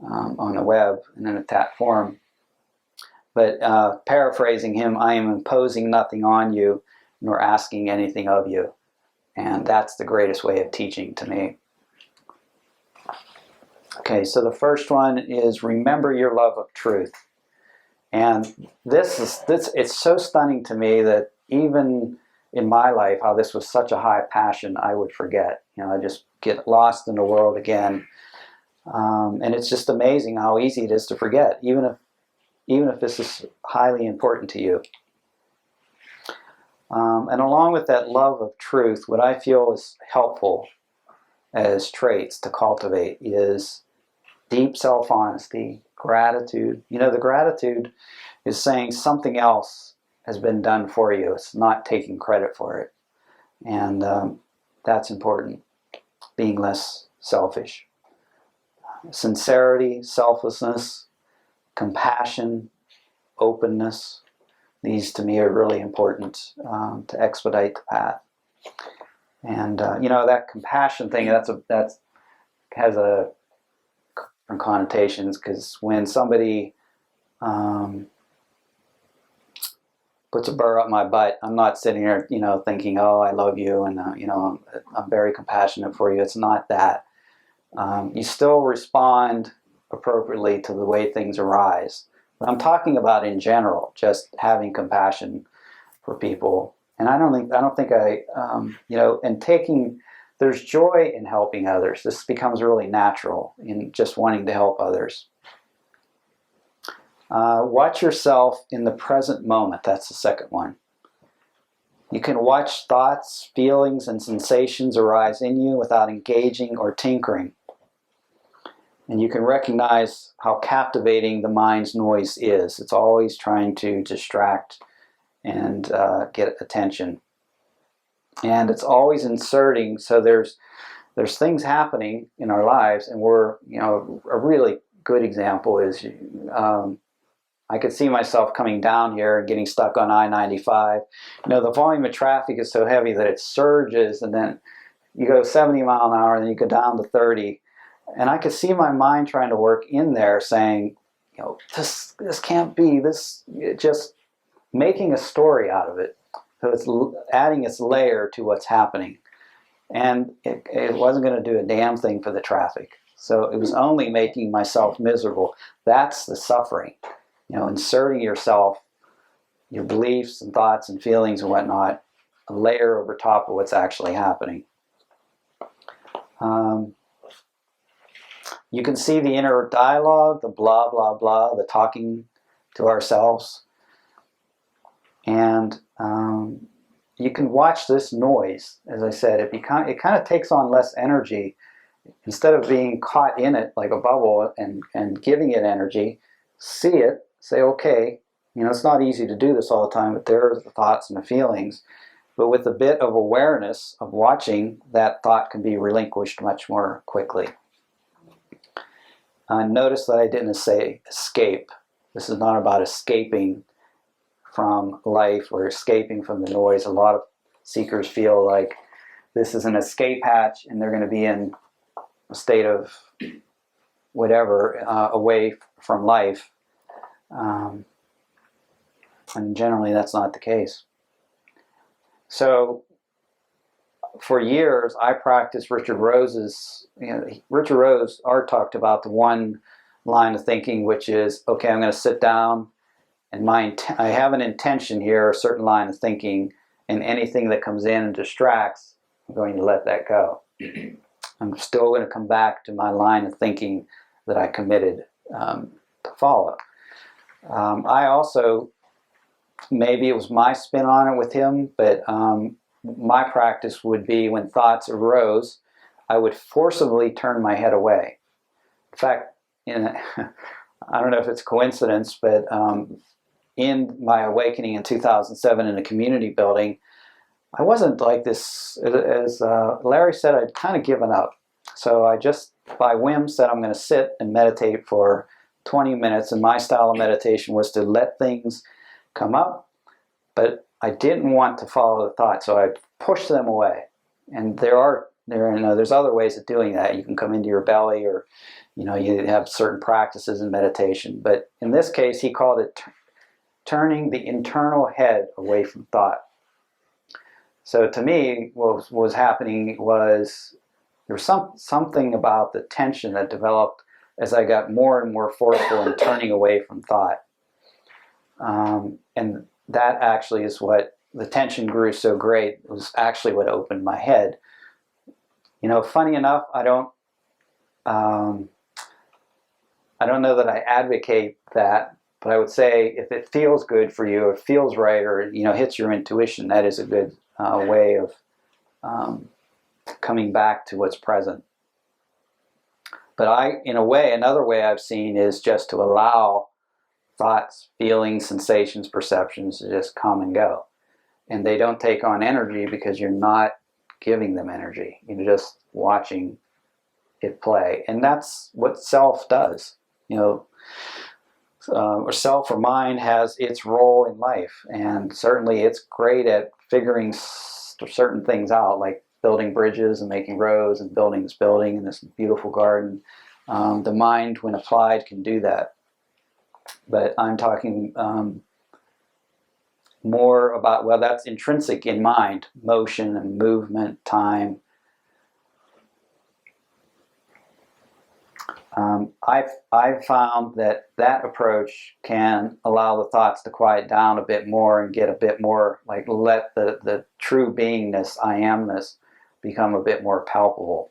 on the web and in a tap form. But paraphrasing him, I am imposing nothing on you nor asking anything of you. And that's the greatest way of teaching to me. Okay, so the first one is remember your love of truth. And this it's so stunning to me that even in my life, how this was such a high passion, I would forget. You know, I just get lost in the world again. And it's just amazing how easy it is to forget, even if this is highly important to you. And along with that love of truth, what I feel is helpful as traits to cultivate is deep self-honesty, gratitude. You know, the gratitude is saying something else has been done for you. It's not taking credit for it. And that's important, being less selfish. Sincerity, selflessness, compassion, openness. These to me are really important to expedite the path. And you know, that compassion thing, that has a different connotations, because when somebody puts a burr up my butt, I'm not sitting there, you know, thinking, oh, I love you, and you know, I'm very compassionate for you. It's not that. You still respond appropriately to the way things arise. But I'm talking about in general, just having compassion for people. And I don't think you know, and there's joy in helping others. This becomes really natural in just wanting to help others. Watch yourself in the present moment. That's the second one. You can watch thoughts, feelings, and sensations arise in you without engaging or tinkering. And you can recognize how captivating the mind's noise is. It's always trying to distract and get attention. And it's always inserting, so there's things happening in our lives, and we're, you know, a really good example is I could see myself coming down here and getting stuck on I-95. You know, the volume of traffic is so heavy that it surges, and then you go 70 mile an hour, and then you go down to 30. And I could see my mind trying to work in there saying, you know, this can't be, this, just making a story out of it. So it's adding its layer to what's happening. And it wasn't going to do a damn thing for the traffic. So it was only making myself miserable. That's the suffering. You know, inserting yourself, your beliefs and thoughts and feelings and whatnot, a layer over top of what's actually happening. You can see the inner dialogue, the blah, blah, blah, the talking to ourselves. And you can watch this noise. As I said, it kind of takes on less energy. Instead of being caught in it like a bubble and giving it energy, see it, say, okay, you know, it's not easy to do this all the time, but there are the thoughts and the feelings. But with a bit of awareness of watching, that thought can be relinquished much more quickly. Notice that I didn't say escape. This is not about escaping from life or escaping from the noise. A lot of seekers feel like this is an escape hatch and they're going to be in a state of whatever, away from life. And generally that's not the case. So for years I practiced Richard Rose's, you know, Richard Rose talked about the one line of thinking, which is, okay, I'm going to sit down and I have an intention here, a certain line of thinking, and anything that comes in and distracts, I'm going to let that go. I'm still going to come back to my line of thinking that I committed to follow. I also, maybe it was my spin on it with him, but my practice would be when thoughts arose, I would forcibly turn my head away. In fact, I don't know if it's coincidence, but in my awakening in 2007 in a community building, I wasn't like this, as Larry said, I'd kind of given up. So I just, by whim, said I'm going to sit and meditate for 20 minutes, and my style of meditation was to let things come up, but I didn't want to follow the thought, so I pushed them away. And there's other ways of doing that. You can come into your belly, or you have certain practices in meditation. But in this case, he called it turning the internal head away from thought. So to me, what was happening was there was something about the tension that developed as I got more and more forceful in turning away from thought. And that actually is what the tension grew so great. It was actually what opened my head. Funny enough, I don't know that I advocate that, but I would say if it feels good for you, or it feels right, or hits your intuition, that is a good way of coming back to what's present. But another way I've seen is just to allow thoughts, feelings, sensations, perceptions to just come and go. And they don't take on energy because you're not giving them energy. You're just watching it play. And that's what self does. Or self or mind has its role in life. And certainly it's great at figuring certain things out, like building bridges and making roads and building this building and this beautiful garden. The mind, when applied, can do that. But I'm talking more about, that's intrinsic in mind, motion and movement, time. I've found that approach can allow the thoughts to quiet down a bit more and get a bit more, let the true beingness, I amness, become a bit more palpable.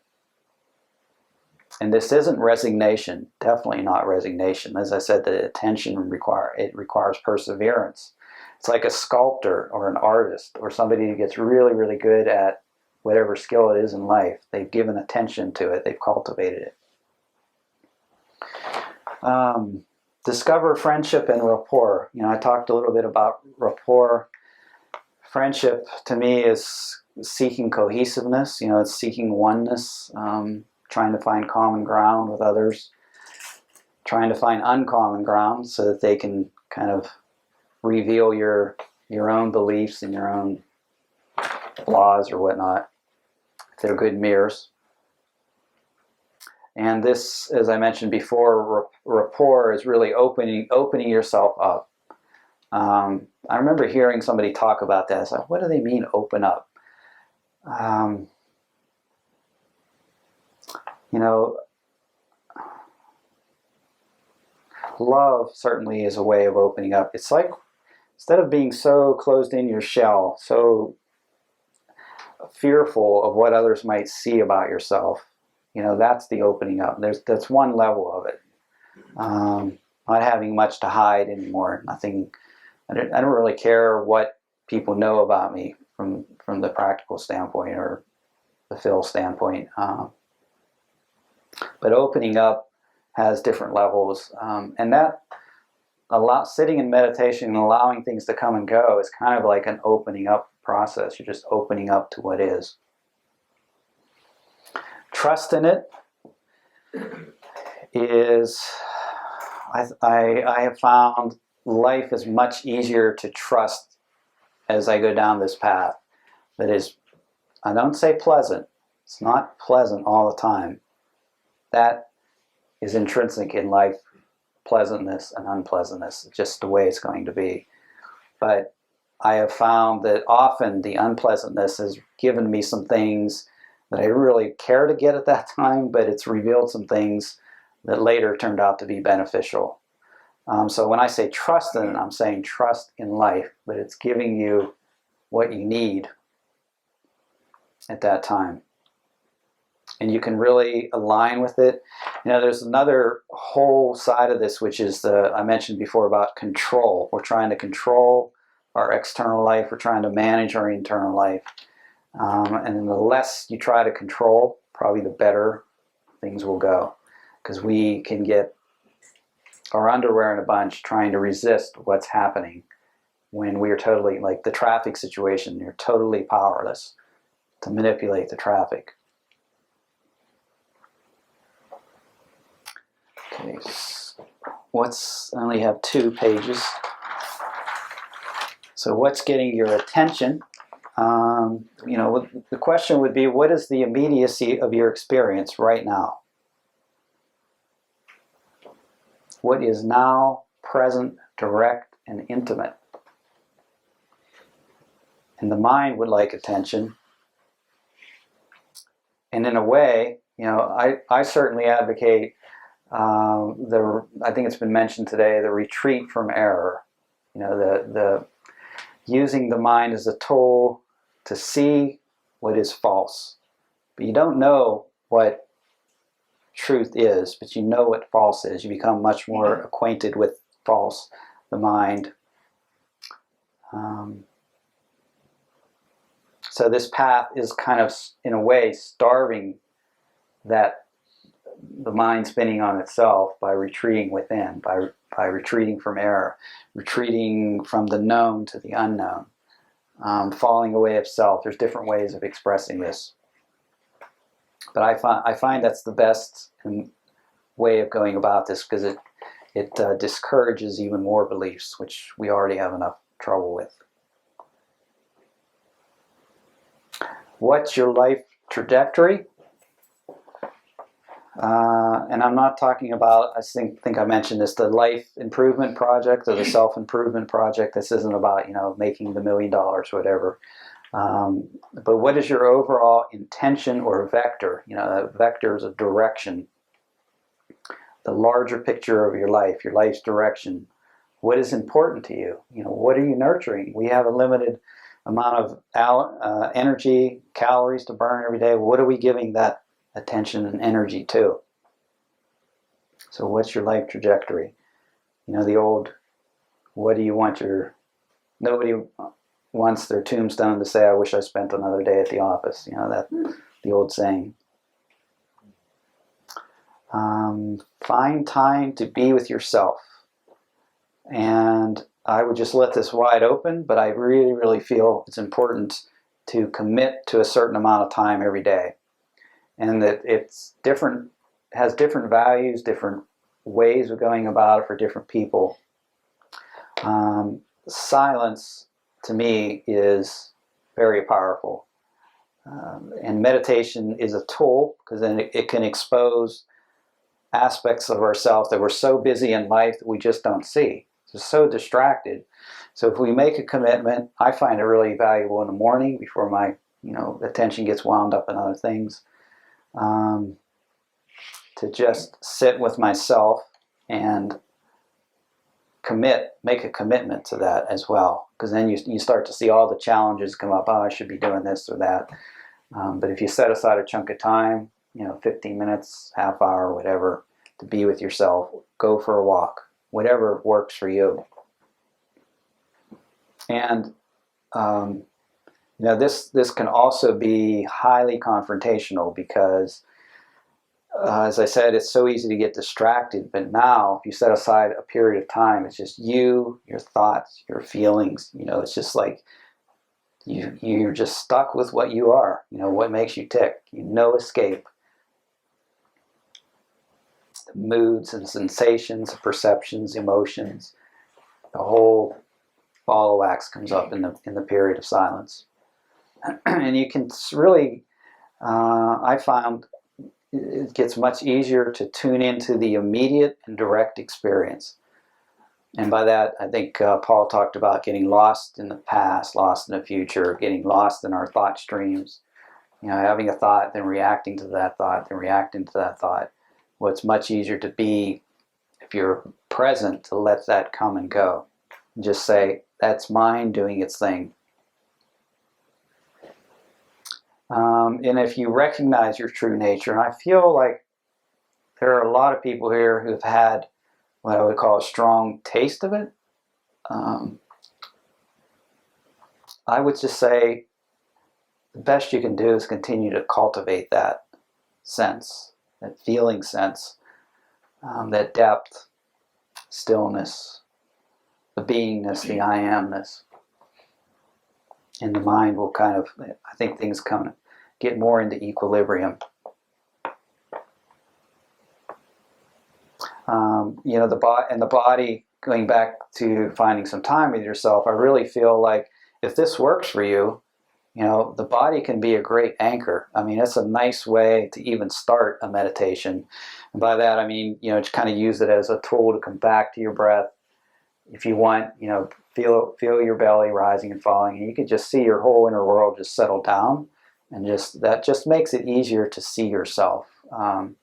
And this isn't resignation, definitely not resignation. As I said, the attention requires perseverance. It's like a sculptor or an artist or somebody who gets really, really good at whatever skill it is in life. They've given attention to it, they've cultivated it. Discover friendship and rapport. I talked a little bit about rapport. Friendship to me is seeking cohesiveness. It's seeking oneness, trying to find common ground with others, trying to find uncommon ground so that they can kind of reveal your own beliefs and your own flaws or whatnot. They're good mirrors. And this, as I mentioned before, rapport is really opening yourself up. I remember hearing somebody talk about that. I was like, what do they mean, open up? Love certainly is a way of opening up. It's like, instead of being so closed in your shell, so fearful of what others might see about yourself, that's the opening up. That's one level of it. Not having much to hide anymore. Nothing. I don't really care what people know about me from the practical standpoint or the Phil standpoint. But opening up has different levels, and that sitting in meditation and allowing things to come and go is kind of like an opening up process. You're just opening up to what is. Trust in it is, I have found life is much easier to trust as I go down this path. That is, I don't say pleasant. It's not pleasant all the time. That is intrinsic in life, pleasantness and unpleasantness, just the way it's going to be. But I have found that often the unpleasantness has given me some things that I really care to get at that time, but it's revealed some things that later turned out to be beneficial. So when I say trust in it, I'm saying trust in life, but it's giving you what you need. at that time. And you can really align with it. There's another whole side of this, which is I mentioned before about control. We're trying to control our external life. We're trying to manage our internal life. And the less you try to control, probably the better things will go. Because we can get our underwear in a bunch trying to resist what's happening when we are totally, like the traffic situation, you're totally powerless to manipulate the traffic. Okay, I only have 2 pages. So what's getting your attention? The question would be, what is the immediacy of your experience right now? What is now present, direct, and intimate? And the mind would like attention. And in a way, I certainly advocate I think it's been mentioned today, the retreat from error. The using the mind as a tool to see what is false. But you don't know what truth is, but you know what false is. You become much more acquainted with false, the mind. So this path is kind of, in a way, starving the mind spinning on itself by retreating within, by retreating from error, retreating from the known to the unknown, falling away of self. There's different ways of expressing this. But I find that's the best way of going about this, because it discourages even more beliefs, which we already have enough trouble with. What's your life trajectory? And I'm not talking about, I think I mentioned this, the life improvement project or the self-improvement project. This isn't about, making the $1 million or whatever. But what is your overall intention or vector? Vector is a direction. The larger picture of your life, your life's direction. What is important to you? What are you nurturing? We have a limited amount of energy, calories to burn every day. What are we giving that attention and energy to? So what's your life trajectory? The old, what do you want nobody wants their tombstone to say, I wish I spent another day at the office. The old saying. Find time to be with yourself. And I would just let this wide open, but I really, really feel it's important to commit to a certain amount of time every day. And that it's different, has different values, different ways of going about it for different people. Silence, to me, is very powerful. And meditation is a tool, because then it can expose aspects of ourselves that we're so busy in life that we just don't see. We're so distracted. So if we make a commitment, I find it really valuable in the morning before my attention gets wound up in other things. To just sit with myself and make a commitment to that as well. Because then you start to see all the challenges come up. Oh, I should be doing this or that. But if you set aside a chunk of time, 15 minutes, half hour, whatever, to be with yourself, go for a walk, whatever works for you. And this can also be highly confrontational, because as I said, it's so easy to get distracted. But now, if you set aside a period of time, it's just you, your thoughts, your feelings. It's just like you're just stuck with what you are. What makes you tick. No escape. The moods and sensations, perceptions, emotions, the whole ball of wax comes up in the period of silence. And you can really, I found, it gets much easier to tune into the immediate and direct experience. And by that, I think Paul talked about getting lost in the past, lost in the future, getting lost in our thought streams. Having a thought, then reacting to that thought, then reacting to that thought. Well, it's much easier to be, if you're present, to let that come and go. Just say, that's mind doing its thing. And if you recognize your true nature, and I feel like there are a lot of people here who've had what I would call a strong taste of it. I would just say the best you can do is continue to cultivate that sense, that feeling sense, that depth, stillness, the beingness, the I amness. And the mind will kind of, I think things get more into equilibrium. The body, going back to finding some time with yourself, I really feel like if this works for you, the body can be a great anchor. I mean, it's a nice way to even start a meditation. And by that, I mean, to kind of use it as a tool to come back to your breath. If you want, feel your belly rising and falling, and you can just see your whole inner world just settle down, and that just makes it easier to see yourself.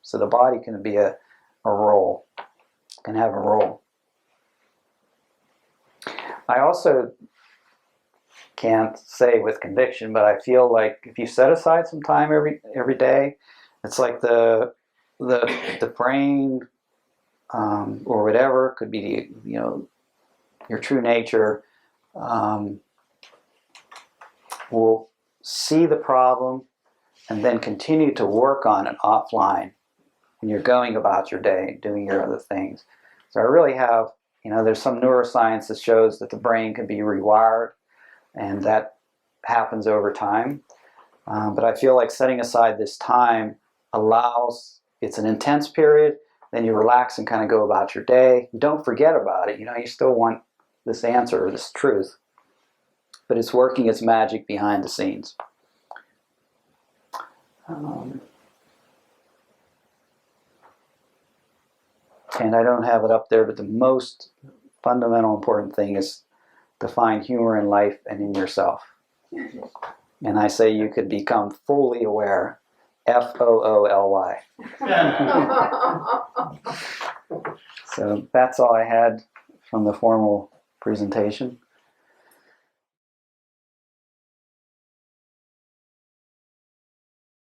So the body can be a role, can have a role. I also can't say with conviction, but I feel like if you set aside some time every day, it's like the brain or whatever, could be your true nature, will see the problem and then continue to work on it offline when you're going about your day, doing your other things. So I really have, there's some neuroscience that shows that the brain can be rewired, and that happens over time. But I feel like setting aside this time allows, it's an intense period, then you relax and kind of go about your day. You don't forget about it. You still want this answer, this truth, but it's working its magic behind the scenes. And I don't have it up there, but the most fundamental important thing is to find humor in life and in yourself. And I say you could become fully aware, FOOLY. So that's all I had from the formal presentation.